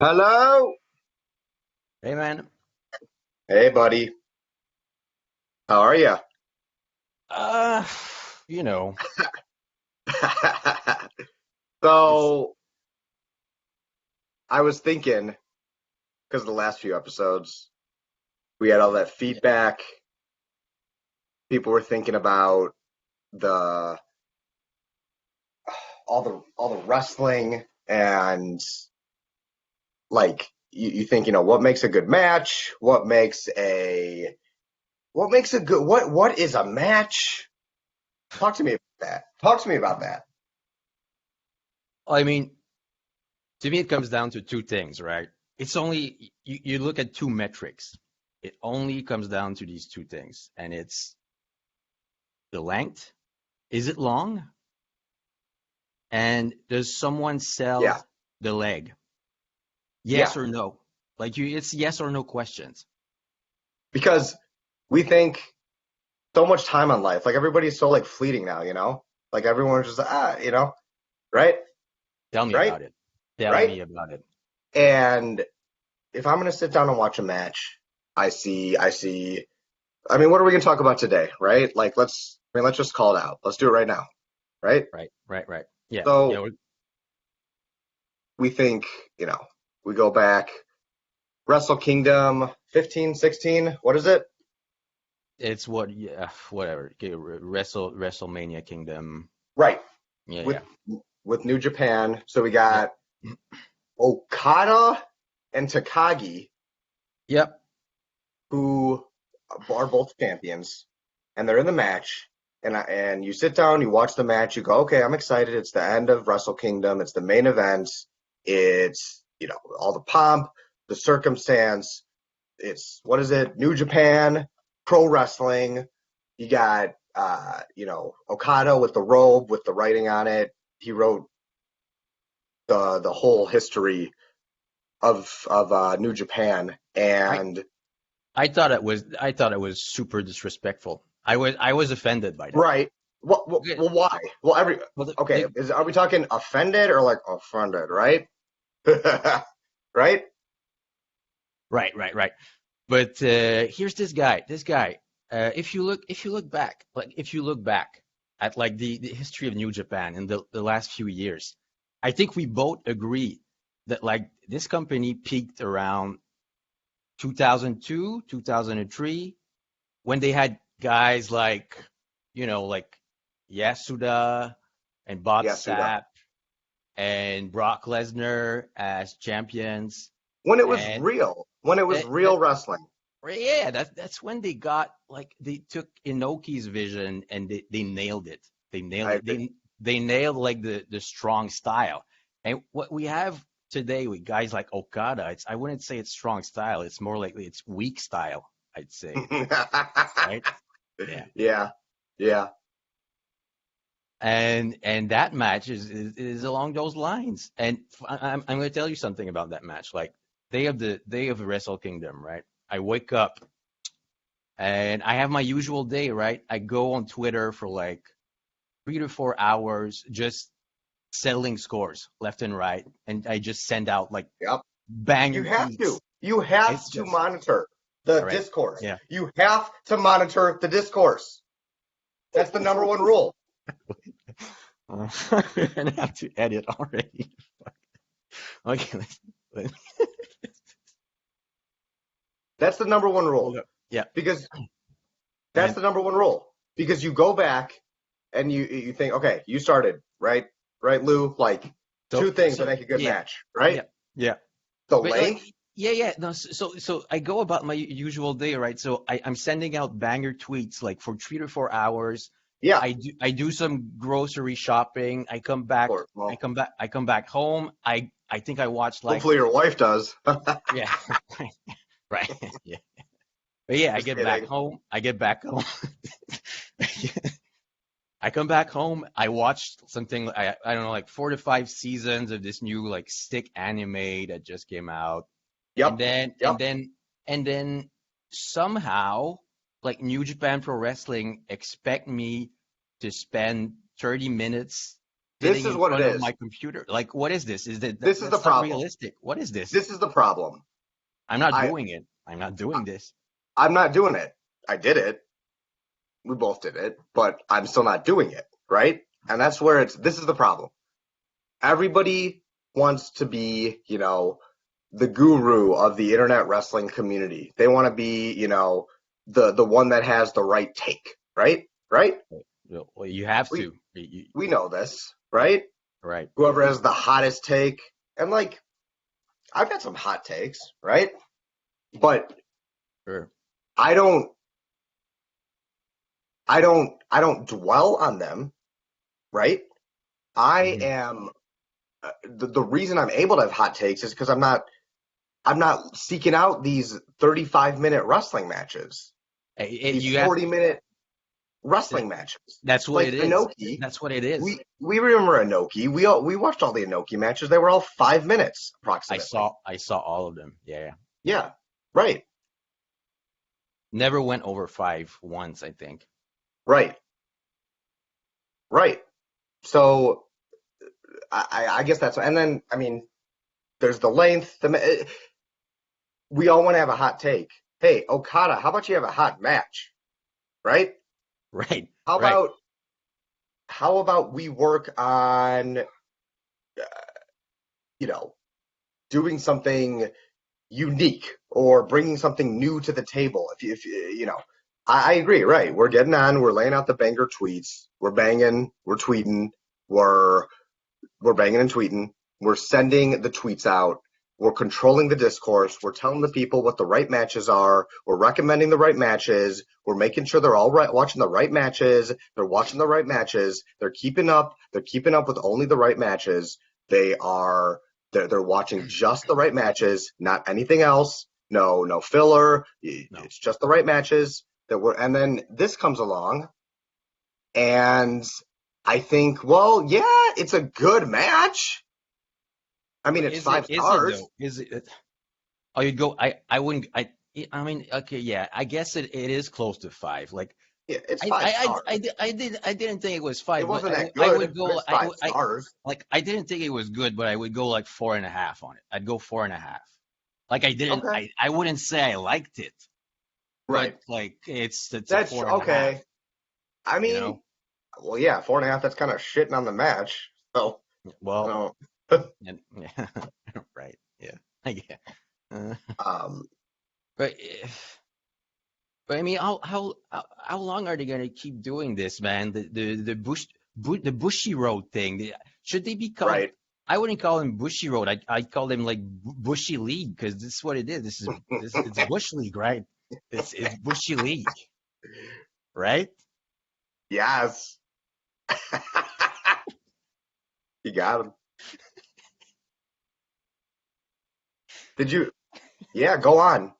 Hello. Hey man, Hey, buddy. How are you? uh, you know, it's So, I was thinking, because of the last few episodes, we had all that feedback. People were thinking about the all the wrestling and like you think, what makes a good match? What makes a good what is a match? Talk to me about that. Talk to me about that. I mean, to me it comes down to two things, right? It's only you look at two metrics. It only comes down to these two things, and it's the length. Is it long? And does someone Yeah. sell the leg? Yeah. Yes or no? It's yes or no questions. Because we think so much time on life. Like everybody's so like fleeting now. Like everyone's just right? Tell me Right? about it. Tell Right? me about it. And if I'm gonna sit down and watch a match, I see I mean, what are we gonna talk about today, right? Like let's just call it out. Let's do it right now, right? Right, right, right. Yeah, So yeah. we think, you know, we go back Wrestle Kingdom 15, 16, what is it? It's what, yeah, whatever. Okay, WrestleMania Kingdom. Right. Yeah, With yeah, with New Japan. So we yep. got Okada and Takagi, Yep. who are both champions, and they're in the match. And you sit down, you watch the match, you go, okay, I'm excited. It's the end of Wrestle Kingdom. It's the main event. It's all the pomp, the circumstance. It's what is it? New Japan Pro Wrestling. You got Okada with the robe with the writing on it. He wrote the whole history of New Japan, I and I thought it was super disrespectful. I was offended by that. right. Okay. Why? Well, Well, okay. Are we talking offended or like offended? Right? Right? right, right, right. But here's this guy. This guy. If you look back, if you look back at the history of New Japan in the last few years, I think we both agree that this company peaked around 2002, 2003, when they had guys like Yasuda and Bob Yeah, Suda. Sapp and Brock Lesnar as champions. When it was And real, when it was that, real wrestling. yeah, that's when they got they took Inoki's vision and they nailed it. They nailed I it. agree. They nailed the strong style. And what we have today with guys like Okada, I wouldn't say it's strong style. It's more likely it's weak style, I'd say, right? Yeah. Yeah, yeah. And that match is along those lines. And I'm going to tell you something about that match. Like day of Wrestle Kingdom, right? I wake up and I have my usual day, right? I go on Twitter for like 3 to 4 hours, just settling scores left and right, and I just send out like Yep. You banger have to. tweets. You have It's to just monitor the all right. discourse. Yeah. You have to monitor the discourse. That's the number one rule. We're gonna have to edit already. Okay, let's That's the number one hold rule. up. Yeah. Because that's And the number one rule. Because you go back and you think, okay, you started, right? Right, Lou? Like two things that so make a good yeah, match, right? yeah, yeah. The But like, length. yeah, yeah. No, so I go about my usual day, right? So I'm sending out banger tweets like for 3 to 4 hours. Yeah, of I do some grocery shopping. I come back. course. Well, I come back home. I think I watched like hopefully your wife does. yeah, right, yeah. But yeah, Just kidding. I get back home. I come back home. I watched something. I don't know, like 4 to 5 seasons of this new like stick anime that just came out, and Yep. then Yep. and then somehow like New Japan Pro Wrestling expect me to spend 30 minutes This sitting is in what it front of is. my computer. Like, what is this? Is that, This is the that's not problem. realistic? What is this? This is the problem. I'm not I doing it. I'm not doing this. I'm not doing it. I did it. We both did it, but I'm still not doing it, right? And that's where this is the problem. Everybody wants to be, the guru of the internet wrestling community. They want to be, the one that has the right take, right? Right? Well, you have We to. we know this, right? Right. Whoever has the hottest take, and like I've got some hot takes, right? But Sure. I don't I don't dwell on them, right? I Mhm. am the reason I'm able to have hot takes is because I'm not seeking out these 35-minute wrestling matches, these You have. 40-minute wrestling matches. That's what Like it is. Inoki, That's what it is. we remember Inoki. We watched all the Inoki matches. They were all 5 minutes approximately. I saw all of them. Yeah, yeah. Yeah, right, Never went over five once, I think. right, right. So I guess that's, and then I mean, there's the length. We all want to have a hot take. Hey, Okada, how about you have a hot match, right? Right, How right. about we work on you know doing something unique or bringing something new to the table? I agree. Right, we're getting on. We're laying out the banger tweets. We're banging. We're tweeting. We're we're banging and tweeting. We're sending the tweets out. We're controlling the discourse. We're telling the people what the right matches are. We're recommending the right matches. We're making sure they're all right, watching the right matches. They're watching the right matches. They're keeping up. They're keeping up with only the right matches. They are. They're watching just the right matches, not anything else. No filler. No. It's just the right matches that we're. And then this comes along, and I think, well, yeah, it's a good match. I mean, But it's is it? five Is it stars. though? Is it? Oh, you'd go. I wouldn't. I mean, okay, yeah. I guess it is close to five. Like Yeah, it's five stars. I didn't think it was It five, but wasn't that I would good, but go. it's five I stars. like I didn't think it was good, but I would go like 4.5 on it. I'd go 4.5. Like I didn't. Okay. I wouldn't say I liked it, but Right. like it's a That's 4.5. okay. I You mean, know. well, yeah, 4.5. That's kind of shitting on the match. So, I Well, don't. and, yeah, right. Yeah. Yeah. Uh, Um, but if. But I mean, how long are they gonna keep doing this, man? The Bushy Road thing. Should they be called? right. I wouldn't call them Bushy Road. I'd call them like Bushy League because this is what it is. This it's Bush League, right? It's Bushy League, right? Yes. You got him. Did you? Yeah, go on.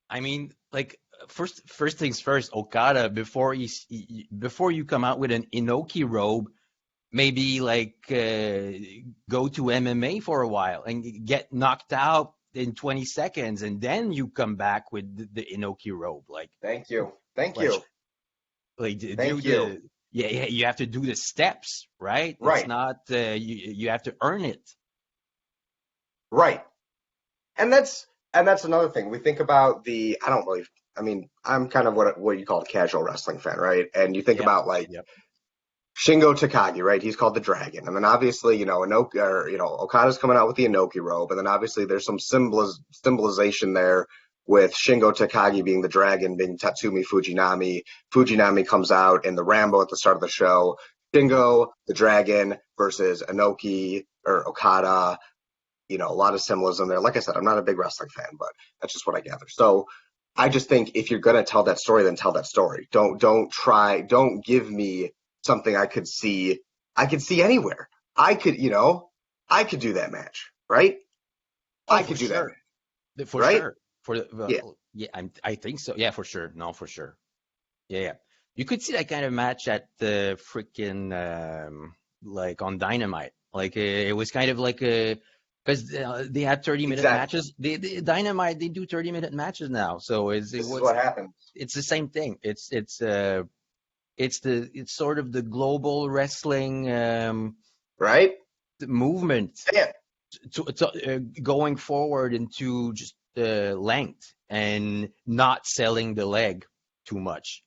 I mean, like first things first, Okada before you come out with an Inoki robe, maybe like go to MMA for a while and get knocked out in 20 seconds, and then you come back with the Inoki robe. Thank you. Thank Like, you. do Thank you. the yeah, you have to do the steps, right? It's Right. not you have to earn it. Right. And that's another thing. We think about I don't really, I mean, I'm kind of what you call a casual wrestling fan, right? And you think Yep, about like yep, Shingo Takagi, right? He's called the Dragon. And then obviously, Inoki, or, Okada's coming out with the Inoki robe. And then obviously there's some symbolization there with Shingo Takagi being the dragon, being Tatsumi Fujinami. Fujinami comes out in the Rambo at the start of the show. Shingo, the dragon, versus Inoki or Okada. A lot of symbolism there. Like I said, I'm not a big wrestling fan, but that's just what I gather. So I just think if you're gonna tell that story, then tell that story. Don't give me something I could see. I could see anywhere. I could do that match, right? oh I for could do that sure, match, for right? sure, for Yeah, yeah, I think so, yeah, for sure, no, for sure. Yeah, yeah. You could see that kind of match at the freaking like on Dynamite. Like it was kind of like a because they had 30-minute exactly. matches. Dynamite they do 30-minute matches now, so This is what happens. it's the same thing. it's sort of the global wrestling right? movement Yeah. going forward into just length and not selling the leg too much.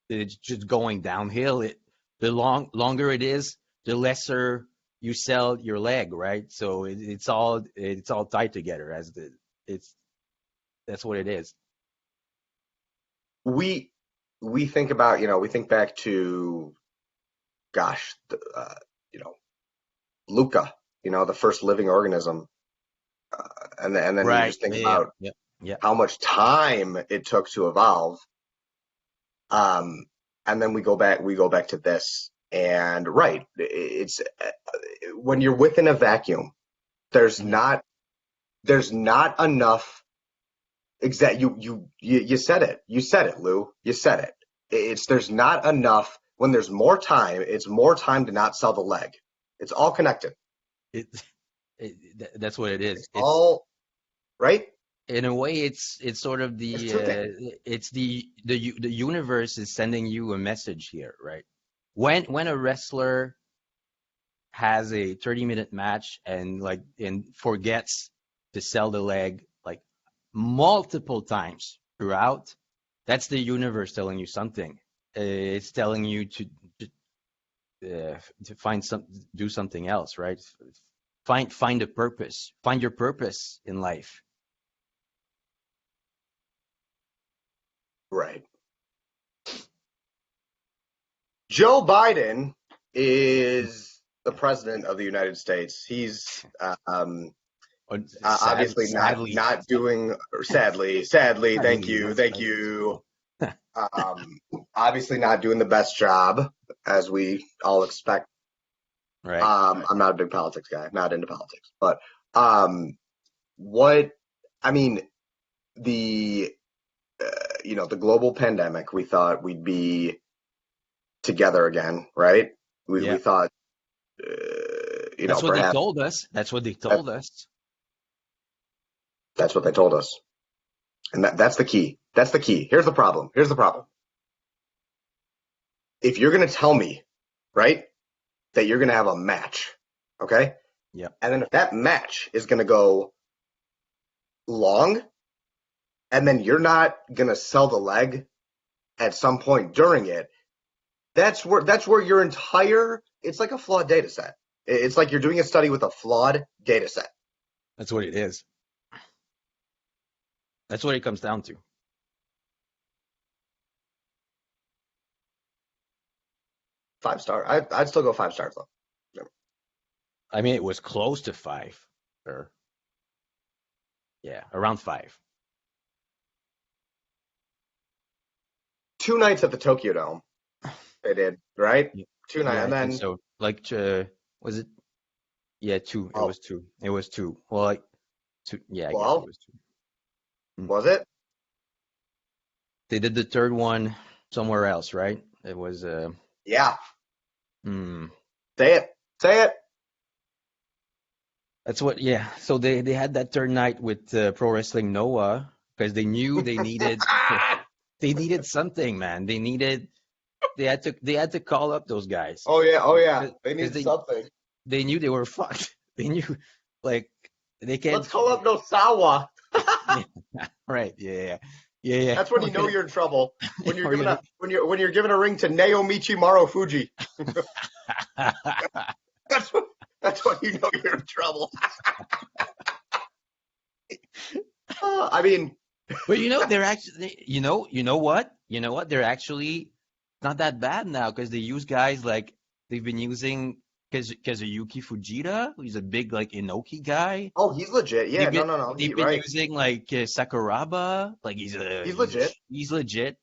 It's just going downhill. The longer it is, the lesser you sell your leg, right? So it's all tied together it's that's what it is. We think about, we think back to, gosh, you know, Luca, the first living organism, and then you Right. just think Yeah. about Yeah. Yeah. how much time it took to evolve. Um, and then we go back to this, and right, it's when you're within a vacuum, there's Mhm. not there's not enough. Exact. You said it. You said it, Lou. You said it. There's not enough. When there's more time, it's more time to not sell the leg. It's all connected. It, that's what it is. It's It's all right. in a way, it's sort of It's two things. it's the universe is sending you a message here, right? When a wrestler has a 30-minute match and forgets to sell the leg like multiple times throughout, that's the universe telling you something. It's telling you to do something else, right? Find a purpose. Find your purpose in life. Right. Joe Biden is the president of the United States. He's obviously not Sadly, not doing. Sadly. Thank sadly, you. most Thank likely. you. Um, Obviously not doing the best job, as we all expect. Right. I'm not a big politics guy. Not into politics, but um, what I mean, the the global pandemic. We thought we'd be together again, right? We Yeah. thought, That's what they perhaps told us. That's what they that, told us. that's what they told us, and that's the key. That's the key. Here's the problem. If you're gonna tell me, right, that you're gonna have a match, okay, Yeah. and then if that match is gonna go long, and then you're not gonna sell the leg at some point during it, that's where your entire it's like a flawed data set. It's like you're doing a study with a flawed data set. That's what it is. That's what it comes down to. 5 star. I'd still go 5 stars though. Yeah. I mean, it was close to five, or yeah, around five. 2 nights at the Tokyo Dome. They did, right? Yeah, 2 nights, yeah, and I think then so. Like, was it? Yeah, two. It oh, was two. It was two. Well, like two. Yeah, I guess it well, was two. Mm. was it? They did the third one somewhere else, right? It was. Yeah. Hmm. Say it. Say it. That's what. Yeah. So they had that third night with Pro Wrestling Noah because they knew they needed they needed something, man. They had to call up those guys Oh yeah. Oh yeah. They because need something. they knew they were fucked. They knew like they Let's can't. call up Nosawa. Right. Yeah. Yeah. Yeah. That's when you know you're in trouble. When you're We're giving gonna. a when you're giving a ring to Naomichi Marufuji. That's what that's when you know you're in trouble. I mean, But they're actually, what? They're actually not that bad now because they use guys like they've been using Kazuyuki Fujita, who's a big like Inoki guy. oh, he's legit. Yeah, They've been no. they've He been right. using like Sakuraba, like He's legit. he's legit.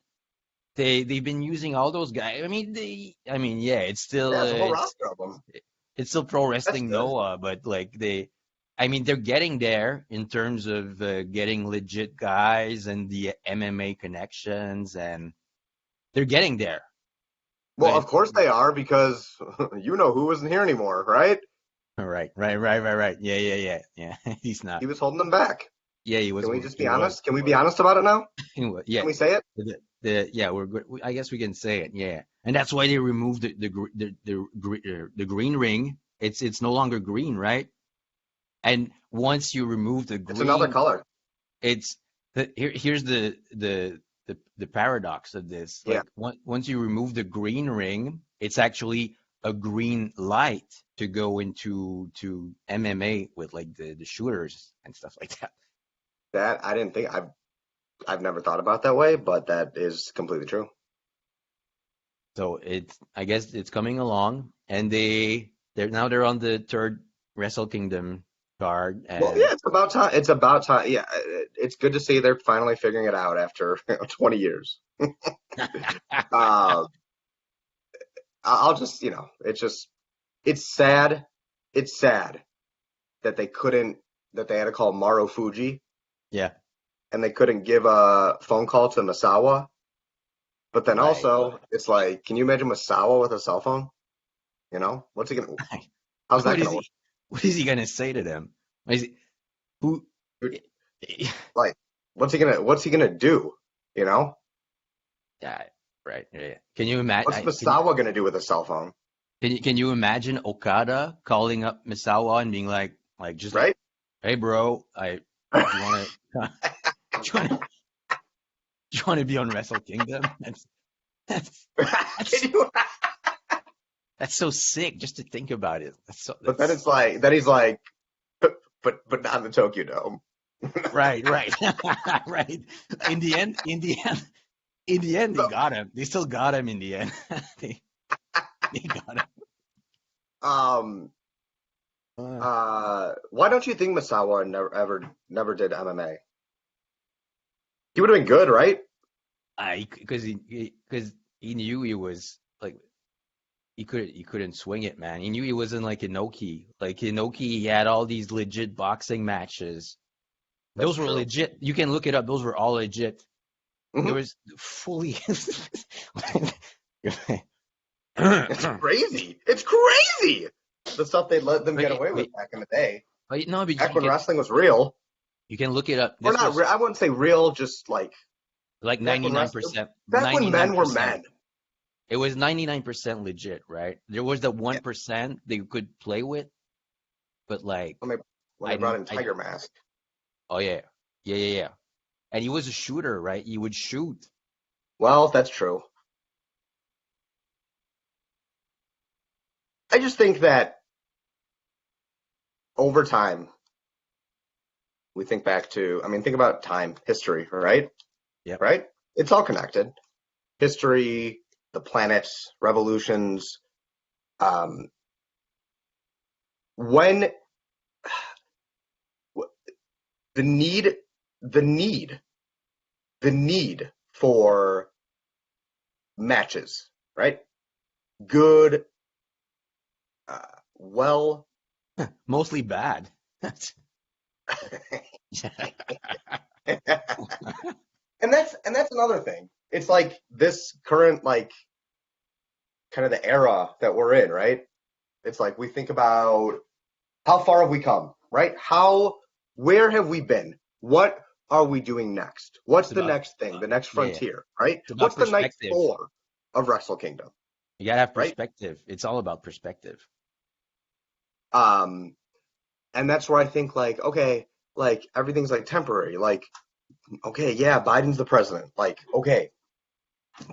They've been using all those guys. I mean, yeah, it's still Yeah, it's a whole roster of them. it's still Pro That's Wrestling good. Noah, but like they're getting there in terms of getting legit guys and the MMA connections, and they're getting there. Well, But of course they are because you know who isn't here anymore, right? right. Yeah. He's not. He was holding them back. Yeah, he Can was. we just He be was. honest? Can we be honest about it now? Yeah. Can we say it? The, I guess we can say it. Yeah, and that's why they removed the green ring. It's no longer green, right? And once you remove the It's another green, color. it's here's the paradox of this. Yeah, Like once you remove the green ring, it's actually a green light to go into to MMA with like the shooters and stuff like that. that I didn't think I've never thought about that way, but that is completely true. So I guess it's coming along, and they're on the third Wrestle Kingdom card, Well, and yeah, it's about time. It's about time. Yeah, it's good to see they're finally figuring it out after 20 years. Uh, I'll just, it's just, it's sad. It's sad that they had to call Maru Fuji yeah, and they couldn't give a phone call to Misawa. But then right. also, it's like, can you imagine Misawa with a cell phone? What's he gonna? How's that What is gonna work? he? What is he gonna say to them? Is he, who? Like, what's he gonna do? You know, Yeah, right. Yeah. Can you imagine? what's Misawa gonna do with a cell phone? Can you imagine Okada calling up Misawa and being like just like, Right? hey bro, do you want to do you want to do you want to be on Wrestle Kingdom? That's that's Can you? that's so sick just to think about it. But then That's it's like, then he's like, but not in the Tokyo Dome. right, right, right. In the end, they So, got him. They still got him in the end. they they got him. um, Uh, why don't you think Misawa never did MMA? He would have been good, right? because he knew he was like he couldn't swing it, man. He knew he wasn't like Inoki. Like Inoki, he had all these legit boxing matches. That's Those were true. legit. You can look it up. Those were all legit. There Hmm. was fully. It's crazy. It's crazy. The stuff they let them get away with Wait, back in the day, no, but back when wrestling was real, you can look it up. or This not. was I wouldn't say real, just like like back when 99%, back when men were 99%. men. It was 99% legit, right? There was the Yeah, 1% they could play with, but like when they when they brought I in I Tiger Mask. oh yeah. Yeah, yeah, yeah. And he was a shooter, right? He would shoot. Well, that's true. I just think that over time, we think back to. I mean, think about time, history, right? Yep. Right? It's all connected. History, the planets, revolutions. Um, when the need, the need, the need for matches, right? Good, well, Mostly bad. and that's another thing. It's like this current like kind of the era that we're in, right? It's like we think about how far have we come, right? Where have we been? What are we doing next? What's It's the about next thing, the next yeah, yeah. frontier, right? It's about What's the night perspective. four of Wrestle Kingdom, You gotta have right? perspective. It's all about perspective. Um, and that's where I think like, okay, like everything's like temporary. Like, okay, yeah, Biden's the president. Like, okay,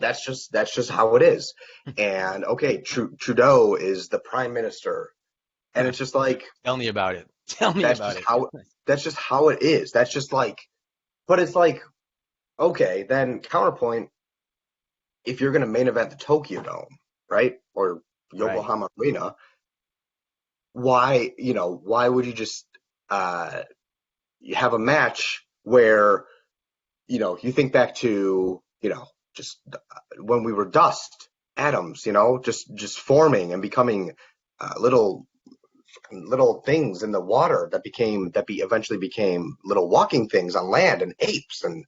that's just how it is. And okay, Trudeau is the prime minister, and it's just like Tell me about it. Tell me that's about just it. how that's just how it is. That's just like, but it's like okay, then counterpoint if you're gonna main event the Tokyo Dome, right, or Right. Yokohama Arena, why would you just uh you have a match where you think back to just when we were dust atoms, just forming and becoming little things in the water that eventually became little walking things on land and apes and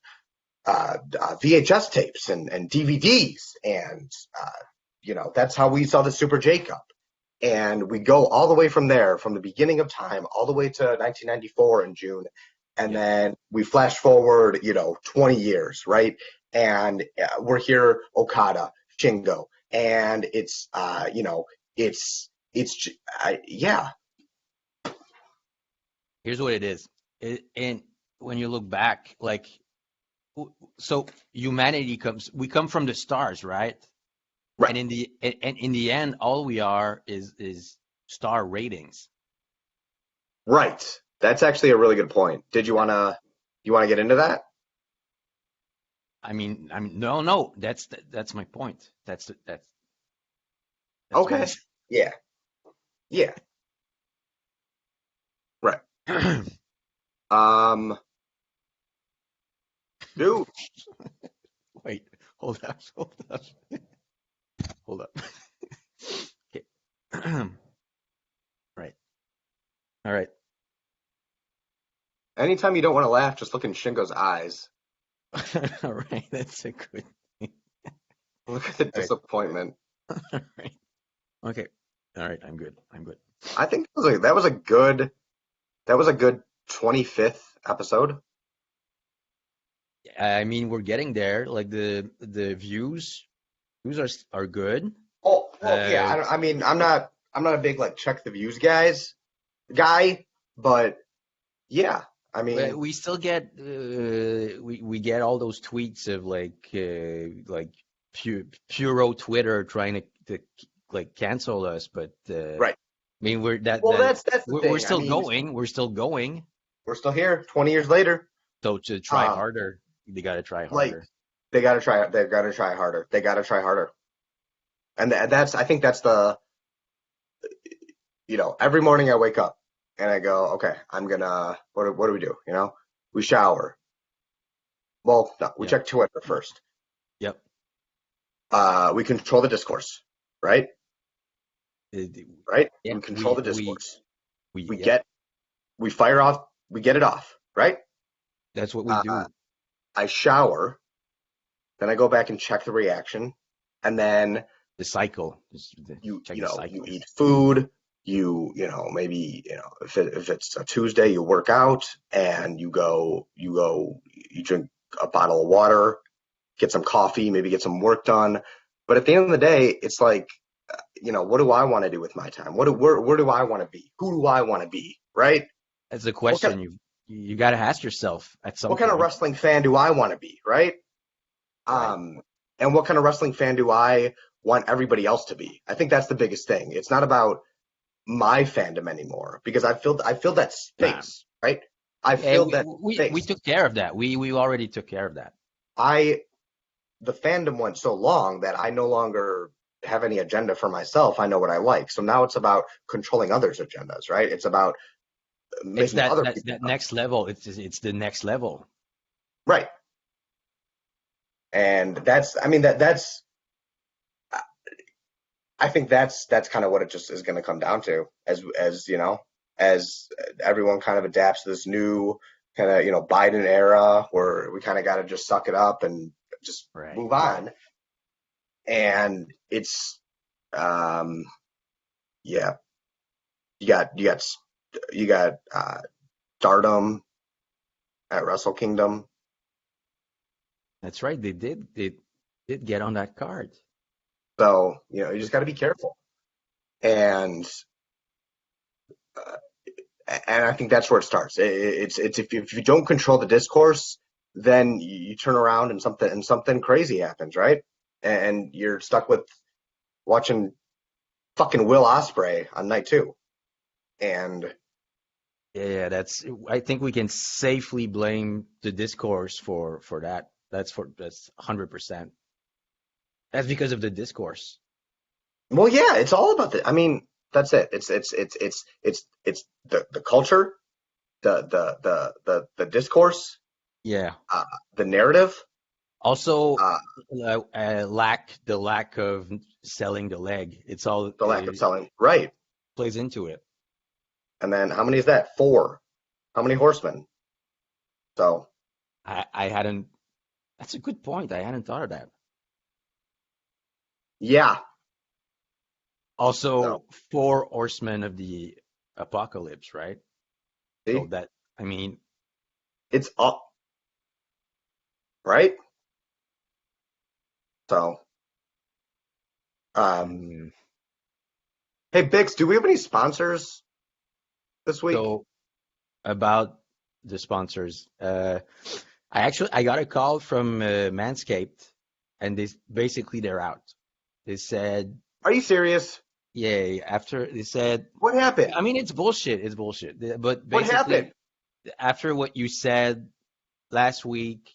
VHS tapes and DVDs and that's how we saw the Super J-Cup. And we go all the way from there, from the beginning of time, all the way to 1994 in June, and Yep. then we flash forward, 20 years, right? and we're here Okada, Shingo, and it's yeah, Here's what it is. And when you look back, like, so humanity comes, we come from the stars, right? right, And in the end, all we are is star ratings. right. That's actually a really good point. Did you wanna get into that? No, no, that's my point. That's what Okay. Yeah, yeah, right. I'm. Um, dude, Wait, hold up, hold up, hold up. Okay. Right. All right. anytime you don't want to laugh, just look in Shingo's eyes. All right. That's a good thing. Look at the All right. disappointment. All right. Okay. All right. I'm good. I'm good. I think that was a good 25th episode. I mean, we're getting there. Like the views are good. Oh, well, yeah. Uh, I mean, I'm not a big like check the views guy, but yeah. I but mean, we still get we get all those tweets of like puro Twitter trying to like cancel us, but right. I mean we're Well, that's the we're thing. I still mean, going. We're still going. we're still here 20 years later. So to try Um, harder, they got to try like harder. they've got to try harder. They got to try harder. And that's I think that's the every morning I wake up and I go, okay, I'm gonna what do we do? We shower. Well, no, we Yep. check Twitter first. Yep. We control the discourse, right? It- Right? yeah. We control the We discourse. we We yep. get we fire off. We get it off, right? That's what we Uh, do. I shower, then I go back and check the reaction, and then The cycle. Check the you cycle. eat food. Maybe if it's a Tuesday, you work out and you drink a bottle of water, get some coffee, maybe get some work done. But at the end of the day, it's like, what do I want to do with my time? Where do I want to be? Who do I want to be? Right? That's the What kind question you got to ask yourself at some what kind of point. wrestling fan do I want to be? Right? Right. Um, and what kind of wrestling fan do I want everybody else to be? I think that's the biggest thing. It's not about my fandom anymore because I filled that Nah. space, right? I Yeah, filled that we space. took care of that. We already took care of that. I The fandom went so long that I no longer have any agenda for myself. I know what I like. So now it's about controlling others' agendas, right? It's about It's making other people that next level. It's the next level. right. And that's I mean that's I think that's kind of what it just is going to come down to as everyone kind of adapts to this new kind of Biden era where we kind of got to just suck it up and just Right. move on. And it's um yeah, you got Stardom at Wrestle Kingdom. That's right. They did get on that card. So you just got to be careful. And uh, and I think that's where it starts. It's if you don't control the discourse, then you turn around and something crazy happens, right? And you're stuck with watching fucking Will Ospreay on night two. And Yeah, that's. I think we can safely blame the discourse for that. That's 100%. That's because of the discourse. well, yeah, it's all about the. I mean, that's it. It's the culture, the discourse, Yeah. uh, the narrative. Also, Uh, the lack of selling the leg. It's all the lack of selling, right? plays into it. And then how many is that? Four. How many horsemen? So I hadn't. That's a good point. I hadn't thought of that. yeah. So Also, four horsemen of the apocalypse, right? So see, that, I mean, it's up, right? So, um, Mm, hey Bix, do we have any sponsors this week? so about the sponsors, I got a call from Manscaped, and basically they're out. They said, Are you serious? yeah, after they said, What happened? I mean, it's bullshit. It's bullshit. But What happened? basically, after what you said last week,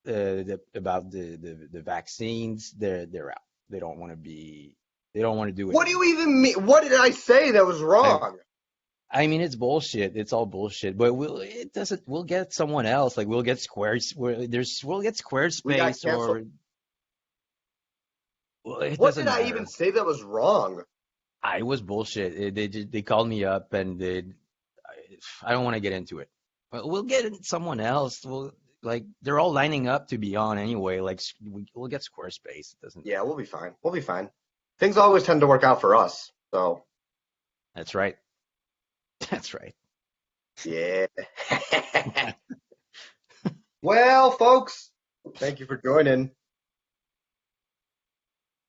about the vaccines, they're out. They don't want to be. They don't want to do it What do you anymore. even mean? What did I say that was I wrong? I mean, it's bullshit. It's all bullshit. But it doesn't. We'll get someone else. Like we'll get we'll get We got Squarespace canceled. or well, it What did doesn't I even matter. say that was wrong? I was bullshit. They called me up and I don't want to get into it. But we'll get someone else. They're all lining up to be on anyway. We'll get Squarespace. It doesn't Yeah, matter. we'll be fine. We'll be fine. Things always tend to work out for us. So, That's right. That's right. yeah. Well, folks, thank you for joining.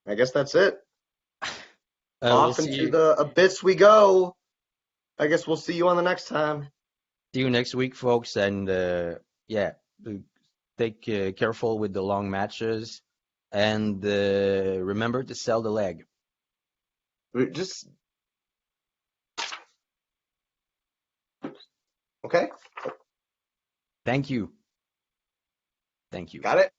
I guess that's it. We'll Off see into you the abyss we go. I guess we'll see you on the next time. see you next week, folks. And yeah, uh, take careful with the long matches, and remember to sell the leg. Just okay. Thank you. Thank you. Got it.